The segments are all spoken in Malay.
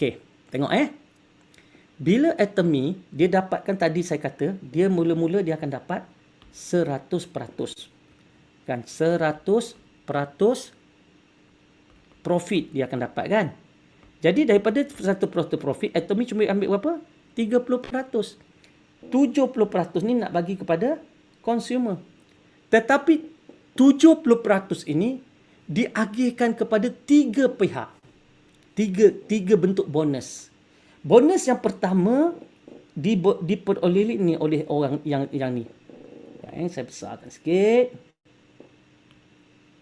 Okey, tengok Bila Atomy, dia dapatkan tadi saya kata, dia mula-mula dia akan dapat 100%. Kan, 100% profit dia akan dapat kan. Jadi daripada 1% profit, Atomy cuma ambil berapa? 30%. 70% ni nak bagi kepada consumer. Tetapi 70% ini diagihkan kepada 3 pihak. Tiga bentuk bonus. Bonus yang pertama diperoleh ni oleh orang yang ni. Saya besarkan sikit.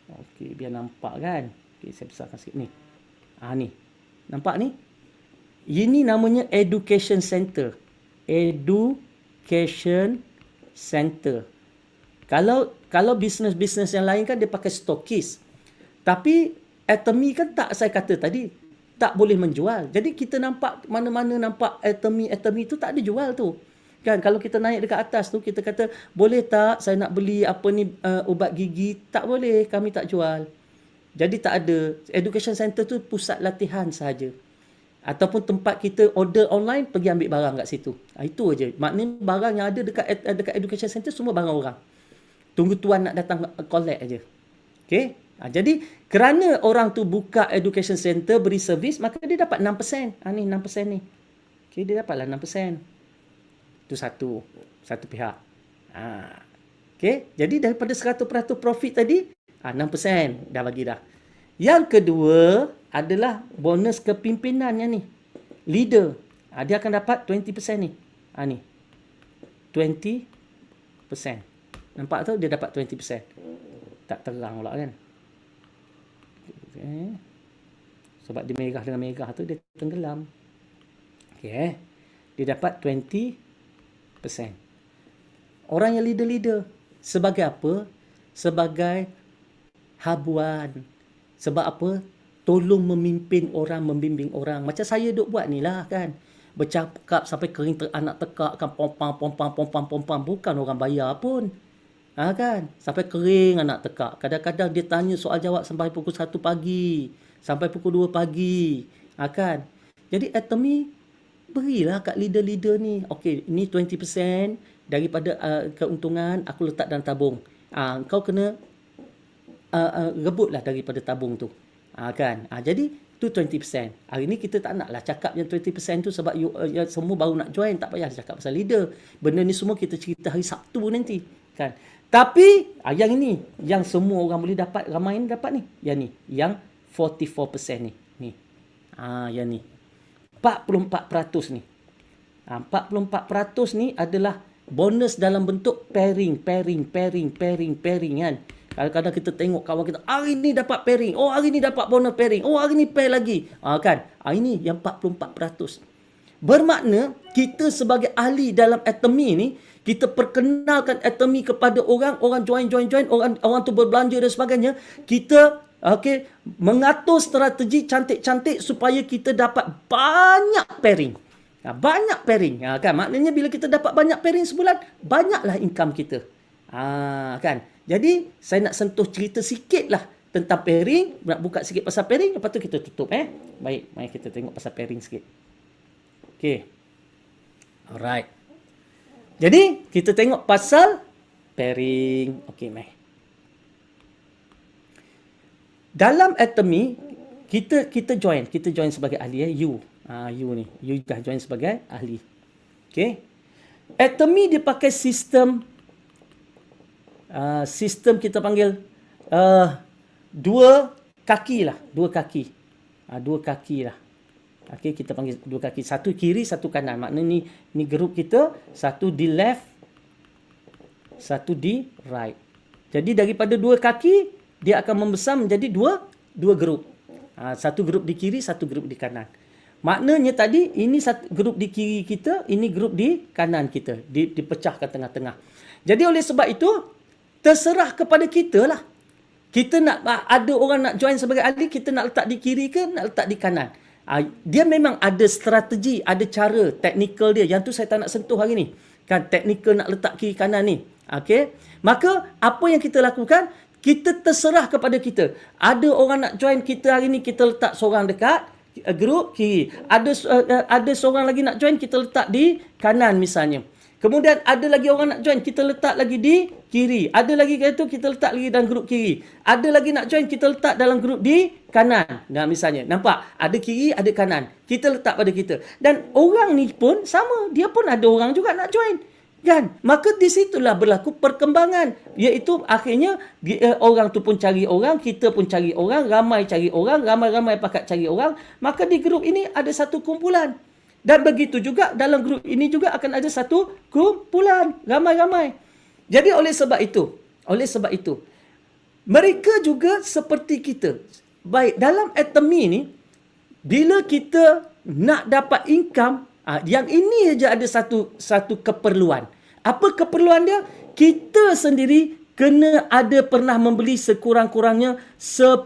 Okey, biar nampak kan. Okey, saya besarkan sikit ni. Ni. Nampak ni? Ini namanya education center. Education center. Kalau bisnes-bisnes yang lain kan dia pakai stokis. Tapi Atomy kan tak, saya kata tadi tak boleh menjual. Jadi kita nampak mana-mana nampak Atomy tu tak ada jual tu. Kan kalau kita naik dekat atas tu kita kata boleh tak saya nak beli ubat gigi, tak boleh, kami tak jual. Jadi tak ada. Education center tu pusat latihan sahaja. Ataupun tempat kita order online pergi ambil barang kat situ. Itu aja. Maknanya barang yang ada dekat education center semua barang orang. Tunggu tuan nak datang collect aja. Okey? Jadi kerana orang tu buka education center beri servis, maka dia dapat 6%. Ni 6% ni. Okey, dia dapatlah 6%. Itu satu pihak. Okey, jadi daripada 100% profit tadi, 6% dah bagi dah. Yang kedua adalah bonus kepimpinannya ni. Leader. Dia akan dapat 20% ni. Ni. 20%. Nampak tu dia dapat 20%. Tak terang pula kan. Okay. Sebab dia merah dengan merah tu dia tenggelam. Okey. Dia dapat 20%. Orang yang leader-leader sebagai apa? Sebagai habuan. Sebab apa? Tolong memimpin orang, membimbing orang. Macam saya duk buat ni lah kan. Bercakap sampai kering anak tekak kan, pompang. Bukan orang bayar pun. Kan? Sampai kering anak tekak. Kadang-kadang dia tanya soal jawab sampai pukul 1 pagi. Sampai pukul 2 pagi. Kan? Jadi Atomy berilah kat leader-leader ni. Okey, ini 20% daripada keuntungan aku letak dalam tabung. Kau kena rebutlah daripada tabung tu. Kan? Jadi tu 20%. Hari ni kita tak naklah cakap yang 20% tu sebab semua baru nak join, tak payah cakap pasal leader. Benda ni semua kita cerita hari Sabtu nanti. Kan? Tapi yang ini yang semua orang boleh dapat, ramai ni dapat ni. Yang ni, yang 44% ni. Yang ni. 44% ni. 44% ni adalah bonus dalam bentuk pairing kan. Kadang-kadang kita tengok kawan kita, hari ni dapat pairing. Oh, hari ni dapat bonus pairing. Oh, hari ni pair lagi. Kan? Ini yang 44%. Bermakna kita sebagai ahli dalam Atomy ni, kita perkenalkan Atomy kepada orang join, orang tu berbelanja dan sebagainya. Kita mengatur strategi cantik-cantik supaya kita dapat banyak pairing. Banyak pairing. Kan? Maknanya bila kita dapat banyak pairing sebulan, banyaklah income kita. Kan? Jadi saya nak sentuh cerita sikit lah tentang pairing. Nak buka sikit pasal pairing, lepas tu kita tutup. Baik, mari kita tengok pasal pairing sikit. Okay. Alright. Jadi kita tengok pasal pairing. Okay, mari. Dalam Atomy kita join sebagai ahli. You dah join sebagai ahli. Okay. Atomy dia pakai sistem kita panggil dua kaki lah. Okay, kita panggil dua kaki. Satu kiri, satu kanan. Maknanya ni grup kita. Satu di left, satu di right. Jadi daripada dua kaki, dia akan membesar menjadi dua grup. Satu grup di kiri, satu grup di kanan. Maknanya tadi, ini satu grup di kiri kita, ini grup di kanan kita. Dipecah ke tengah-tengah. Jadi oleh sebab itu, terserah kepada kita lah. Kita nak, ada orang nak join sebagai ahli, kita nak letak di kiri ke, nak letak di kanan. Dia memang ada strategi, ada cara, teknikal dia. Yang tu saya tak nak sentuh hari ni. Kan, teknikal nak letak kiri kanan ni. Okay. Maka, apa yang kita lakukan, kita terserah kepada kita. Ada orang nak join kita hari ni, kita letak seorang dekat grup kiri. Ada seorang lagi nak join, kita letak di kanan misalnya. Kemudian ada lagi orang nak join, kita letak lagi di kiri. Ada lagi kata kita letak lagi dalam grup kiri. Ada lagi nak join, kita letak dalam grup di kanan. Nah, misalnya, nampak? Ada kiri, ada kanan. Kita letak pada kita. Dan orang ni pun sama. Dia pun ada orang juga nak join. Kan? Maka di situlah berlaku perkembangan. Iaitu akhirnya orang tu pun cari orang, kita pun cari orang, ramai cari orang, ramai-ramai pakat cari orang. Maka di grup ini ada satu kumpulan. Dan begitu juga dalam grup ini juga akan ada satu kumpulan. Ramai-ramai. Jadi oleh sebab itu, mereka juga seperti kita. Baik, dalam atomi ni, bila kita nak dapat income, yang ini saja ada satu keperluan. Apa keperluan dia? Kita sendiri kena ada pernah membeli sekurang-kurangnya 10,000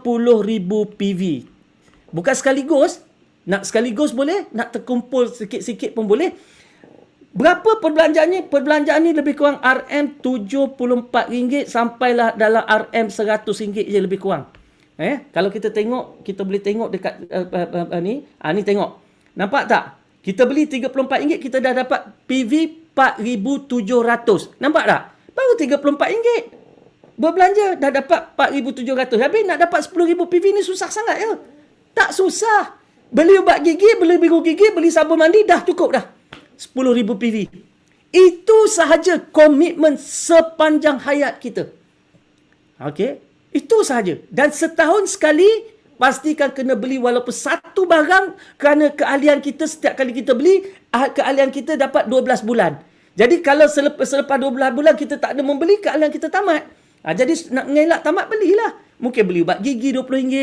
PV. Bukan sekaligus. Nak sekaligus boleh, nak terkumpul sikit-sikit pun boleh. Berapa perbelanjaannya? Perbelanjaan ni lebih kurang RM74 sampailah dalam RM100 je lebih kurang. Kalau kita tengok, kita boleh tengok dekat ni tengok. Nampak tak? Kita beli RM34, kita dah dapat PV 4,700. Nampak tak? Baru RM34. Berbelanja dah dapat 4,700. Habis nak dapat 10,000 PV ni susah sangat ya? Tak susah. Beli ubat gigi, beli biru gigi, beli sabun mandi, dah cukup dah. 10,000 PV. Itu sahaja komitmen sepanjang hayat kita. Okey? Itu sahaja. Dan setahun sekali, pastikan kena beli walaupun satu barang kerana keahlian kita setiap kali kita beli, keahlian kita dapat 12 bulan. Jadi kalau selepas 12 bulan kita tak ada membeli, keahlian kita tamat. Jadi nak mengelak tamat, belilah. Mungkin beli ubat gigi RM20.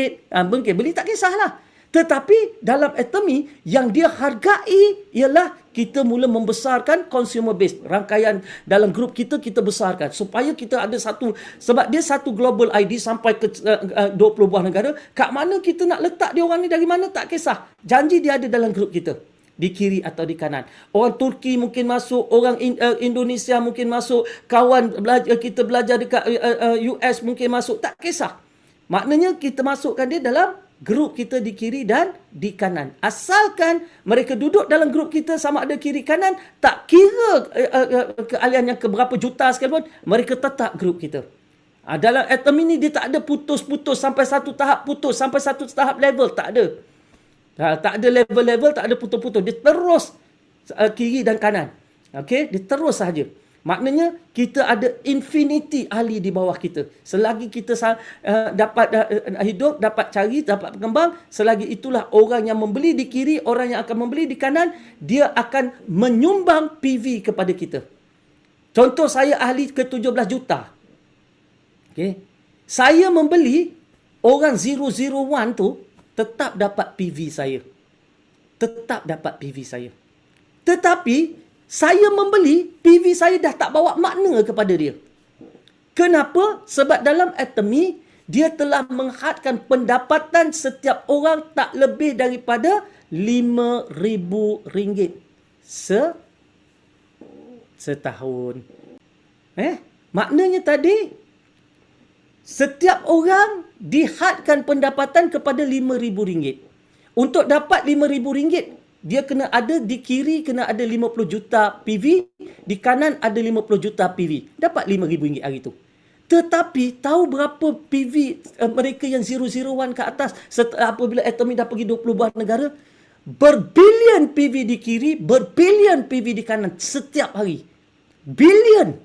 Mungkin beli, tak kisahlah. Tetapi dalam atomi yang dia hargai ialah kita mula membesarkan consumer base. Rangkaian dalam grup kita besarkan. Supaya kita ada satu, sebab dia satu global ID sampai ke 20 buah negara. Kat mana kita nak letak dia orang ni dari mana tak kisah. Janji dia ada dalam grup kita. Di kiri atau di kanan. Orang Turki mungkin masuk, orang Indonesia mungkin masuk, kawan kita belajar dekat US mungkin masuk. Tak kisah. Maknanya kita masukkan dia dalam grup kita di kiri dan di kanan. Asalkan mereka duduk dalam grup kita sama ada kiri kanan, tak kira keahlian yang keberapa juta sekalipun, mereka tetap grup kita. Dalam atomi ni dia tak ada putus-putus sampai satu tahap putus, sampai satu tahap level, tak ada. Tak ada level-level, tak ada putus-putus. Dia terus kiri dan kanan. Okey, dia terus sahaja. Maknanya kita ada infinity ahli di bawah kita. Selagi kita dapat hidup, dapat cari, dapat berkembang, selagi itulah orang yang membeli di kiri, orang yang akan membeli di kanan, dia akan menyumbang PV kepada kita. Contoh, saya ahli ke 17 juta. Okay. Saya membeli, orang 001 tu tetap dapat PV saya. Tetap dapat PV saya. Tetapi saya membeli, PV saya dah tak bawa makna kepada dia. Kenapa? Sebab dalam atomi, dia telah menghadkan pendapatan setiap orang tak lebih daripada RM5,000 setahun. Maknanya tadi, setiap orang dihadkan pendapatan kepada RM5,000. Untuk dapat RM5,000, dia kena ada di kiri, kena ada 50 juta PV. Di kanan ada 50 juta PV. Dapat RM5,000 hari itu. Tetapi tahu berapa PV mereka yang 001 ke atas apabila atomi dah pergi 20 buah negara? Berbilion PV di kiri, berbilion PV di kanan setiap hari. Bilion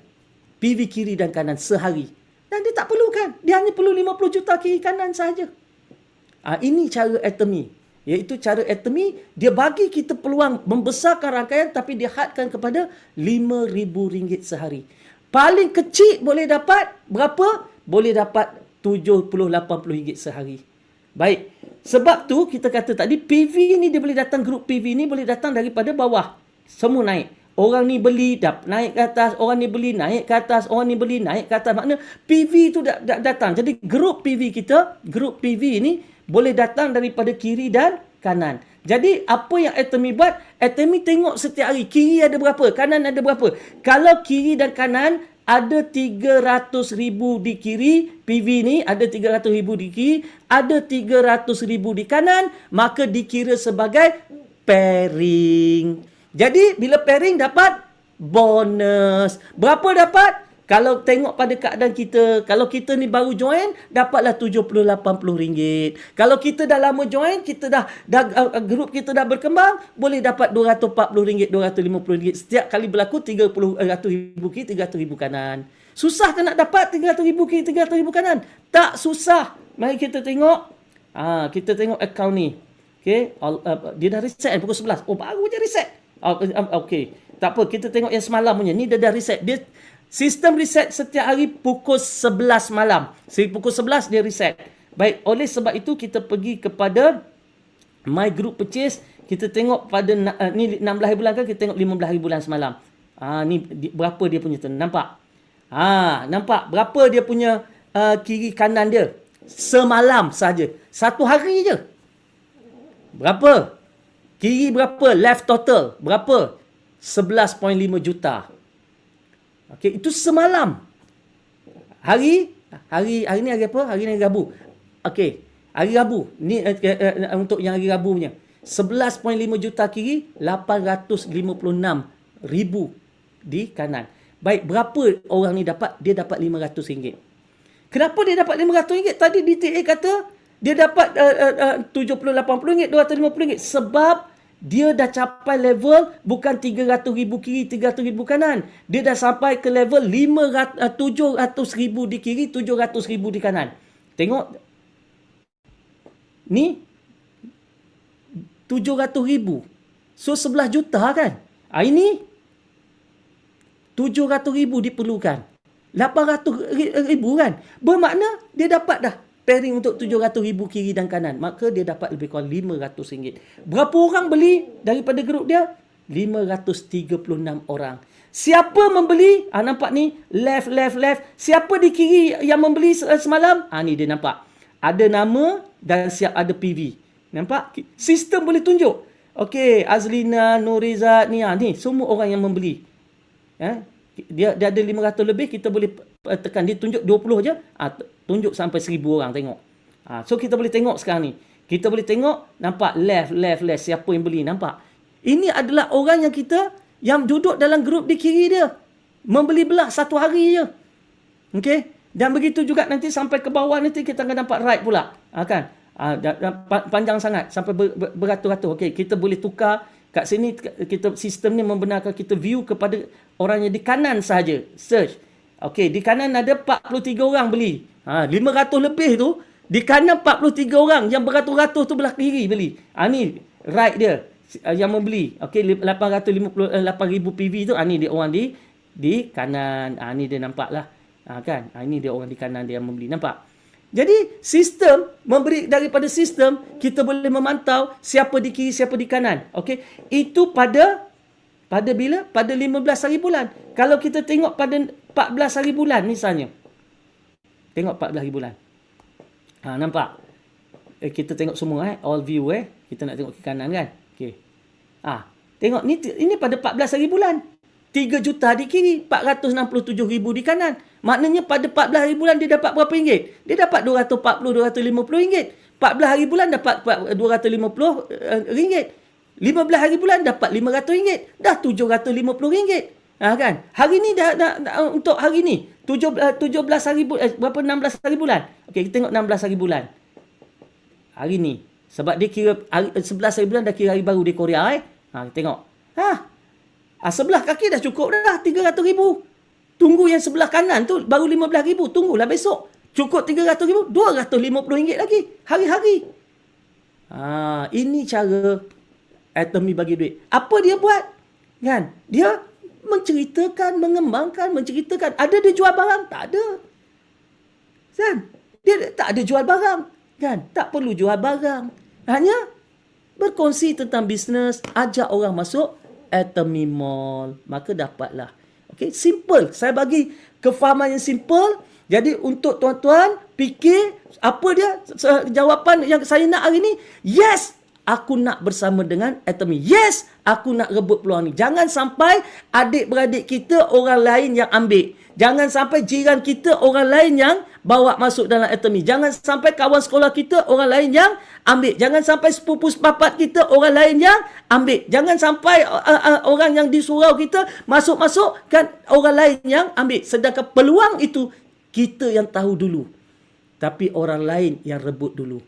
PV kiri dan kanan sehari. Dan dia tak perlukan. Dia hanya perlu 50 juta kiri kanan sahaja. Ini cara atomi. Iaitu cara atomi, dia bagi kita peluang membesarkan rangkaian tapi dia hadkan kepada RM5,000 sehari. Paling kecil boleh dapat berapa? Boleh dapat RM70-80 sehari. Baik. Sebab tu kita kata tadi PV ni dia boleh datang, grup PV ni boleh datang daripada bawah. Semua naik. Orang ni beli, naik ke atas. Orang ni beli, naik ke atas. Orang ni beli, naik ke atas. Maknanya PV tu datang. Jadi grup PV kita, grup PV ni boleh datang daripada kiri dan kanan. Jadi apa yang atomi buat? Atomi tengok setiap hari. Kiri ada berapa? Kanan ada berapa? Kalau kiri dan kanan ada 300,000 di kiri, PV ni ada 300,000 di kiri, ada 300,000 di kanan, maka dikira sebagai pairing. Jadi bila pairing dapat bonus. Berapa dapat? Kalau tengok pada keadaan kita, kalau kita ni baru join, dapatlah RM70-80. Kalau kita dah lama join, kita dah grup kita dah berkembang, boleh dapat RM240, RM250. Setiap kali berlaku RM30,000 kiri, RM300,000 kanan. Susah ke nak dapat RM300,000 kiri, RM300,000 kanan? Tak susah. Mari kita tengok. Kita tengok akaun ni. Okay. Dia dah reset pukul 11. Oh, baru je reset. Okay. Tak apa, kita tengok yang semalam punya. Ni dia dah reset. Dia sistem reset setiap hari pukul 11 malam. Pukul 11 dia reset. Baik, oleh sebab itu kita pergi kepada My Group Purchase. Kita tengok pada ni 16 hari bulan kan, kita tengok 15 hari bulan semalam. Ni berapa dia punya tu? Nampak? Nampak berapa dia punya kiri kanan dia? Semalam saja. Satu hari je. Berapa? Kiri berapa? Left total berapa? 11.5 juta. Okey, itu semalam. Hari ni hari apa? Hari ni hari Rabu. Okey, hari Rabu. Ni untuk yang hari Rabu punya. 11.5 juta kiri, 856,000 di kanan. Baik, berapa orang ni dapat? Dia dapat RM500. Kenapa dia dapat RM500? Tadi DTA kata dia dapat RM70-80, RM250. Sebab dia dah capai level bukan 300,000 kiri, 300,000 kanan. Dia dah sampai ke level 700,000 di kiri, 700,000 di kanan. Tengok. Ni 700,000. So 11 juta kan? Ini 700,000 diperlukan. 800,000 kan? Bermakna dia dapat dah pairing untuk 700,000 kiri dan kanan. Maka dia dapat lebih kurang RM500. Berapa orang beli daripada grup dia? 536 orang. Siapa membeli? Nampak ni? Left. Siapa di kiri yang membeli semalam? Ni dia nampak. Ada nama dan siap ada PV. Nampak? Sistem boleh tunjuk. Okey, Azlina, Nuriza, ni semua orang yang membeli. Dia ada 500 lebih, kita boleh tekan. Dia tunjuk 20 je. Tunjuk sampai 1,000 orang tengok. So kita boleh tengok sekarang ni. Kita boleh tengok, nampak left. Siapa yang beli, nampak. Ini adalah orang yang duduk dalam grup di kiri dia. Membeli belah satu hari je. Okey. Dan begitu juga nanti sampai ke bawah nanti kita akan dapat right pula. Kan? Panjang sangat. Sampai beratus-ratus. Okey. Kita boleh tukar. Kat sini kita sistem ni membenarkan kita view kepada orang yang di kanan sahaja. Search. Okey, di kanan ada 43 orang beli. 500 lebih tu, di kanan 43 orang, yang beratus-ratus tu belah kiri beli. Ni right dia yang membeli. Okey, 858,000 PV tu, ni dia orang di kanan. Ni dia nampak lah. Kan? Ini dia orang di kanan dia yang membeli. Nampak? Jadi sistem memberi, daripada sistem kita boleh memantau siapa di kiri, siapa di kanan. Okey, itu pada bila? Pada 15 hari bulan. Kalau kita tengok pada 14 hari bulan misalnya. Tengok 14 hari bulan. Nampak? Kita tengok semua all view Kita nak tengok ke kanan kan? Okey. Tengok ini pada 14 hari bulan. 3 juta di kiri, 467,000 di kanan. Maknanya pada 14 hari bulan dia dapat berapa ringgit? Dia dapat RM240, RM250. 14 hari bulan dapat RM250. 15 hari bulan dapat RM500. Dah RM750. Kan? Hari ni dah untuk hari ni 17 hari berapa 16 hari bulan. Okey, kita tengok 16 hari bulan. Hari ni sebab dia kira 11 hari bulan dah kira hari baru di Korea tengok. Sebelah kaki dah cukup dah 300,000. Tunggu yang sebelah kanan tu baru 15,000. Tunggulah besok. Cukup 300,000, RM250 lagi hari-hari. Ini cara Atomy bagi duit. Apa dia buat? Kan? Dia menceritakan, mengembangkan, menceritakan. Ada dia jual barang? Tak ada. Kan? Dia tak ada jual barang. Kan? Tak perlu jual barang. Hanya berkongsi tentang bisnes, ajak orang masuk Atomy Mall. Maka dapatlah. Okay? Simple. Saya bagi kefahaman yang simple. Jadi untuk tuan-tuan fikir apa dia jawapan yang saya nak hari ni? Yes, aku nak bersama dengan Atomy. Yes, aku nak rebut peluang ni. Jangan sampai adik-beradik kita orang lain yang ambil. Jangan sampai jiran kita orang lain yang bawa masuk dalam akademi. Jangan sampai kawan sekolah kita orang lain yang ambil. Jangan sampai sepupu sepapat kita orang lain yang ambil. Jangan sampai orang yang di surau kita masuk-masuk kan orang lain yang ambil. Sedangkan peluang itu kita yang tahu dulu. Tapi orang lain yang rebut dulu.